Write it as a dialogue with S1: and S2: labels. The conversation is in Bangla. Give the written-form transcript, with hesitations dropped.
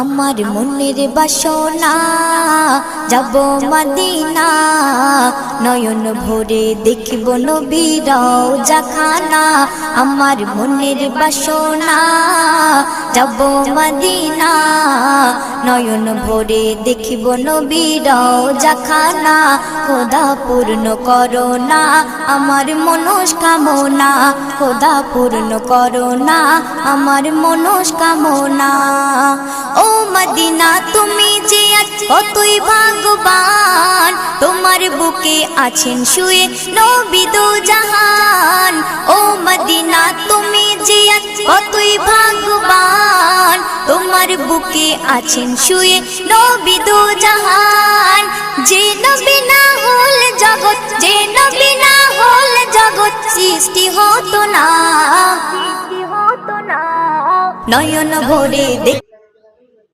S1: আমার মনের বাসনা যাব মদিনা নয়ন ভরে দেখিব নবীর রওজাখানা আমার মনের বাসনা যাব মদিনা নয়ন ভরে দেখিব নবীর রওজাখানা খোদা পূর্ণ করো না আমার মনস্কামনা খোদা পূর্ণ করো না আমার মনস্কামনা ও মদিনা তুমি যে কতই ভাগ্যবান তোমার বুকে আছেন শুয়ে নবী দো জাহান ও মদিনা তুমি যে কতই ভাগ্যবান তোমার বুকে আছেন শুয়ে নবী দো জাহান যে নবী না হল জগৎ যে নবী না হল জগৎ সৃষ্টি হতো না নয়ন ভরে